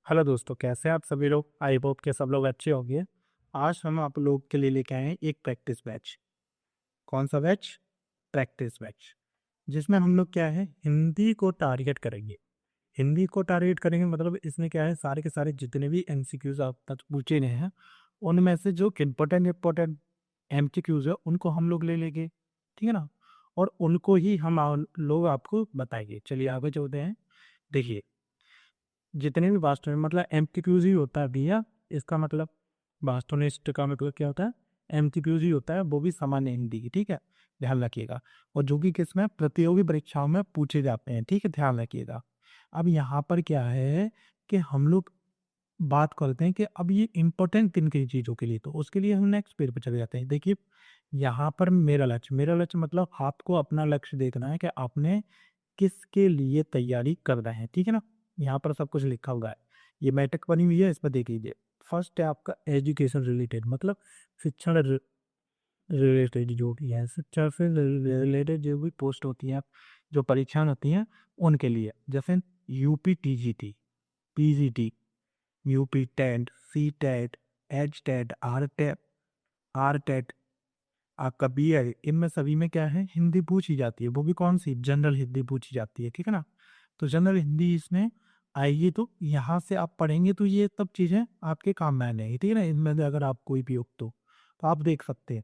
Hello दोस्तों, कैसे हैं आप सभी लोग। आई होप के सब लोग अच्छे होंगे। आज हम आप लोग के लिए लेके आए हैं एक प्रैक्टिस बैच। कौन सा बैच? प्रैक्टिस बैच, जिसमें हम लोग क्या है, हिंदी को टारगेट करेंगे। हिंदी को टारगेट करेंगे मतलब इसमें क्या है, सारे के सारे जितने भी एमसीक्यूज आप तक पूछे गए हैं उनमें से जो इम्पोर्टेंट इम्पोर्टेंट एमसीक्यूज है उनको हम लोग ले लेंगे। ठीक है ना। और उनको ही हम लोग आपको बताएंगे। चलिए आगे चलते हैं। देखिए, जितने भी वास्तव में मतलब एमसीक्यूज ही होता है भैया। इसका मतलब वास्तवनिष्ठ का मतलब क्या होता है? एमसीक्यूज ही होता है, वो भी सामान्य हिंदी की। ठीक है, ध्यान रखिएगा। और जो कि किसमें प्रतियोगी परीक्षाओं में पूछे जाते हैं। ठीक है, ध्यान रखिएगा। अब यहाँ पर क्या है कि हम लोग बात करते हैं कि अब ये इंपॉर्टेंट किन किन चीज़ों के लिए, तो उसके लिए हम नेक्स्ट पेज पर चले जाते हैं। देखिए, यहाँ पर मेरा लक्ष्य मतलब आपको अपना लक्ष्य देखना है कि आपने किसके लिए तैयारी कर रहे हैं। ठीक है ना। यहाँ पर सब कुछ लिखा हुआ है, ये मैट्रिक बनी हुई है, इस पर देख लीजिए। फर्स्ट है आपका एजुकेशन रिलेटेड, मतलब शिक्षण रिलेटेड जो भी है, शिक्षा से रिलेटेड जो भी पोस्ट होती है, जो परीक्षाएं होती हैं उनके लिए, जैसे UP TGT, PGT, UP TET, C TET, H TET, R TET, आपका बी है। इनमें सभी में क्या है, हिंदी पूछी जाती है। वो भी कौन सी? जनरल हिंदी पूछी जाती है। ठीक है ना। तो जनरल हिंदी इसमें आएगी, तो यहाँ से आप पढ़ेंगे तो ये सब चीज़ें आपके काम में आने। ठीक है ना। इनमें से अगर आप कोई भी हो तो आप देख सकते हैं।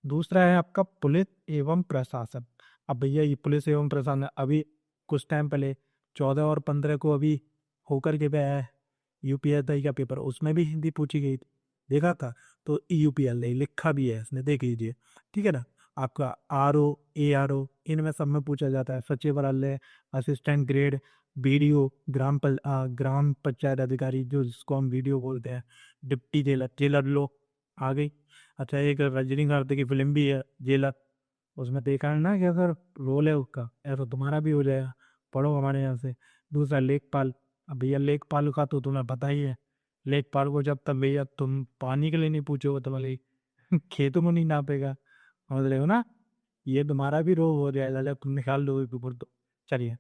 दूसरा है आपका पुलिस एवं प्रशासन। अब भैया ये पुलिस एवं प्रशासन अभी कुछ टाइम पहले 14 और 15 को अभी होकर के गया है यूपीएससी का पेपर, उसमें भी हिंदी पूछी गई थी, देखा था। तो यूपीएल लिखा भी है इसने, देख लीजिए। ठीक है ना। आपका आर ओ इनमें सब में पूछा जाता है। सचिवालय, असिस्टेंट ग्रेड, बीडीओ, ग्राम पंचायत अधिकारी, जो जिसको हम वीडियो बोलते हैं, डिप्टी जेलर, जेलर लो आ गई। अच्छा, एक रजनीकांत की फिल्म भी है जेलर, उसमें देखा है ना कि अगर रोल है उसका, ऐसा तुम्हारा भी हो जाएगा। पढ़ो हमारे यहाँ से। दूसरा लेखपाल। अब भैया लेखपाल का तो तुम्हें पता ही है। लेखपाल को जब तक भैया तुम पानी के लिए नहीं पूछोगे तो भले खेतों में नहीं नापेगा, समझ रहे हो ना। ये तुम्हारा भी रोग हो जाएगा जब तुम निकाल दोगे पेपर तो। चलिए,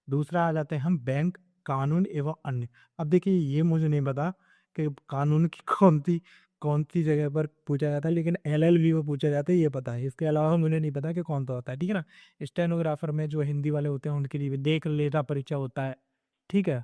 दूसरा आ जाते हैं हम बैंक, कानून एवं अन्य। अब देखिए, ये मुझे नहीं पता कि कानून की कौन सी जगह पर पूछा जाता है, लेकिन एलएलबी में पूछा जाता है, ये पता है। इसके अलावा मुझे नहीं पता कि कौन सा होता है। ठीक है ना। स्टेनोग्राफर में जो हिंदी वाले होते हैं उनके लिए भी देख लेता परीक्षा होता है। ठीक है।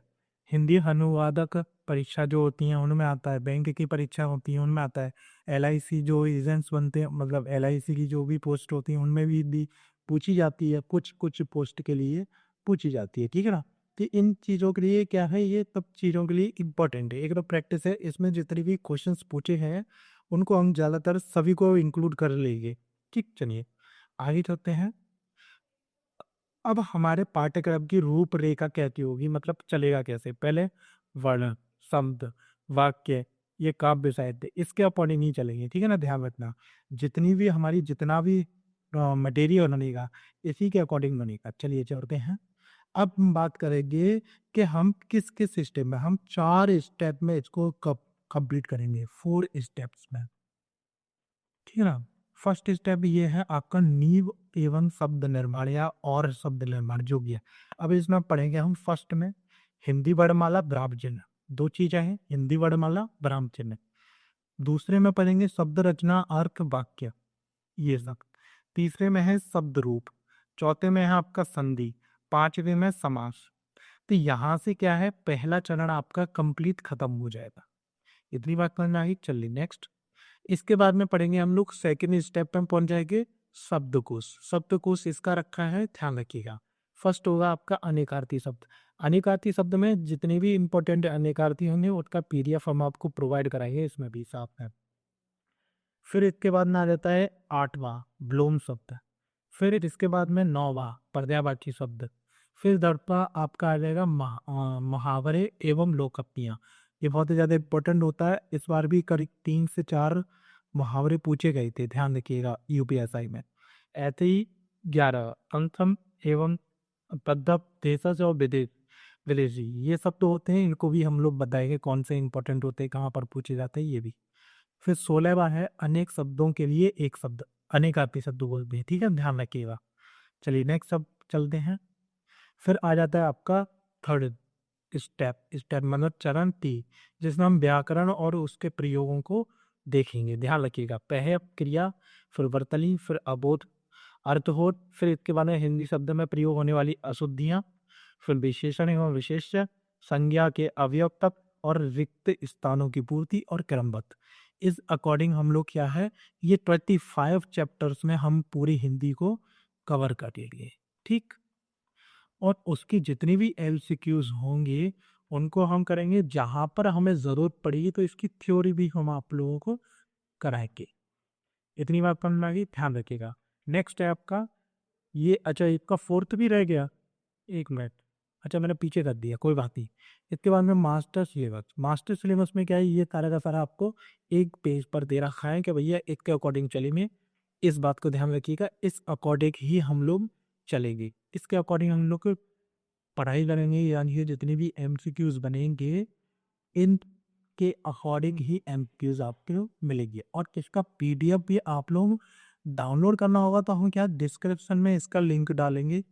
हिंदी अनुवादक परीक्षा जो होती हैं उनमें आता है। बैंक की परीक्षा होती है उनमें आता है। एलआईसी जो एजेंट्स बनते हैं, मतलब एलआईसी की जो भी पोस्ट होती है उनमें भी हिंदी पूछी जाती है, कुछ कुछ पोस्ट के लिए पूछी जाती है। ठीक है ना। तो इन चीज़ों के लिए क्या है, ये सब चीज़ों के लिए इम्पोर्टेंट है। एक तो प्रैक्टिस है, इसमें जितने भी क्वेश्चंस पूछे हैं उनको हम ज़्यादातर सभी को इंक्लूड कर लेंगे। ठीक, चलिए आगे चलते हैं। अब हमारे पाठ्यक्रम की रूपरेखा कैसी होगी, मतलब चलेगा कैसे? पहले वर्ण, शब्द, वाक्य, ये काव्य साहित्य, इसके अकॉर्डिंग ही चलेंगे। ठीक है ना, ध्यान रखना। जितना भी मटेरियल बनेगा इसी के अकॉर्डिंग बनेगा। चलिए चलते हैं। अब हम बात करेंगे कि हम किस किस स्टेप में, हम 4 स्टेप में इसको कब कंप्लीट करेंगे, 4 स्टेप्स में। ठीक है ना। फर्स्ट स्टेप ये है आपका नींव एवं शब्द निर्माण या और शब्द निर्माण जो भी है। अब इसमें पढ़ेंगे हम फर्स्ट में हिंदी वर्णमाला विराम चिन्ह। दो चीजें हैं, हिंदी वर्णमाला विराम चिन्ह। दूसरे में पढ़ेंगे शब्द रचना, अर्थ, वाक्य, ये सब। तीसरे में है शब्द रूप। चौथे में है आपका संधि। पांचवे में समास। तो यहाँ से क्या है, पहला चरण आपका कंप्लीट खत्म हो जाएगा। इतनी बात करना ही। चलिए नेक्स्ट। इसके बाद में पढ़ेंगे हम लोग सेकेंड स्टेप में पहुंच जाएंगे शब्दकोश। शब्दकोश इसका रखा है, ध्यान रखिएगा। फर्स्ट होगा आपका अनेकार्थी शब्द। अनेकार्थी शब्द में जितने भी इंपॉर्टेंट अनेकार्थी होंगे उसका पीडीएफ हम आपको प्रोवाइड कराएंगे, इसमें भी साथ में। फिर इसके बाद में आ जाता है आठवां विलोम शब्द। फिर इसके बाद में नौवां पर्यायवाची शब्द। फिर दर्पा आपका आ जाएगा मुहावरे एवं लोकोक्तियाँ। ये बहुत ही ज़्यादा इंपॉर्टेंट होता है। इस बार भी करीब 3 से 4 मुहावरे पूछे गए थे, ध्यान रखिएगा यूपीएसआई में। ऐसे ही 11 अंतम एवं पद्धत, देशज और विदेश, विदेशी, ये सब तो होते हैं। इनको भी हम लोग बताएंगे कौन से इंपॉर्टेंट होते हैं, कहाँ पर पूछे जाते हैं, ये भी। फिर 16वां है अनेक शब्दों के लिए एक शब्द, अनेकार्थी शब्द बोलते हैं। ठीक है, ध्यान रखिएगा। चलिए नेक्स्ट सब चलते हैं। फिर आ जाता है आपका थर्ड स्टेप मतलब चरण 3, जिसमें हम व्याकरण और उसके प्रयोगों को देखेंगे। ध्यान रखिएगा, पहले क्रिया, फिर वर्तनी, फिर अबोध, अर्थबोध, फिर इसके बाद में हिंदी शब्द में प्रयोग होने वाली अशुद्धियां, फिर विशेषण एवं विशेष्य, संज्ञा के अवयव तक, और रिक्त स्थानों की पूर्ति और क्रमबद्ध। इस अकॉर्डिंग हम लोग क्या है, ये 25 चैप्टर्स में हम पूरी हिंदी को कवर करेंगे। ठीक, और उसकी जितनी भी एमसीक्यूज होंगे उनको हम करेंगे, जहां पर हमें जरूरत पड़ेगी तो इसकी थ्योरी भी हम आप लोगों को कराएंगे। इतनी बात समझ में आ गई, ध्यान रखिएगा। नेक्स्ट है आपका ये, अच्छा इसका फोर्थ भी रह गया, एक मिनट, अच्छा मैंने पीछे कर दिया, कोई बात नहीं। इसके बाद में मास्टर सिलेबस। मास्टर सिलेबस में क्या है, ये सारा का सारा आपको एक पेज पर दे रखा है कि भैया इसके अकॉर्डिंग चलेंगे। इस बात को ध्यान रखिएगा, इस अकॉर्डिंग ही हम लोग चलेंगे, इसके अकॉर्डिंग हम लोग को पढ़ाई करेंगे, यानी कि जितने भी एमसीक्यूज बनेंगे इन के अकॉर्डिंग ही एमसीक्यूज आपको मिलेगी। और इसका पीडीएफ भी आप लोग डाउनलोड करना होगा, तो हम क्या डिस्क्रिप्शन में इसका लिंक डालेंगे,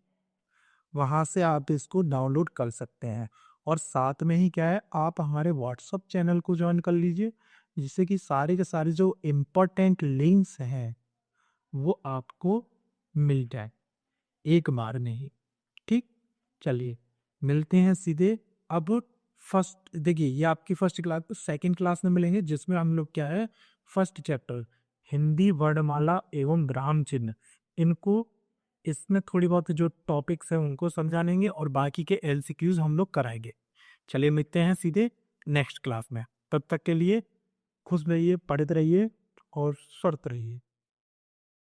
वहां से आप इसको डाउनलोड कर सकते हैं। और साथ में ही क्या है, आप हमारे व्हाट्सअप चैनल को ज्वाइन कर लीजिए, जिससे कि सारे के सारे जो इम्पोर्टेंट लिंक्स हैं वो आपको मिल जाए एक बार में ही। ठीक, चलिए मिलते हैं सीधे अब। फर्स्ट देखिए, ये आपकी फर्स्ट क्लास, सेकंड क्लास में मिलेंगे, जिसमें हम लोग क्या है, फर्स्ट चैप्टर हिंदी वर्णमाला एवं विराम चिन्ह, इनको इसमें थोड़ी बहुत जो टॉपिक्स हैं उनको समझा लेंगे, और बाकी के एलसीक्यूज हम लोग कराएंगे। चलिए मिलते हैं सीधे नेक्स्ट क्लास में, तब तक के लिए खुश रहिए, पढ़ते रहिए और स्वस्थ रहिए।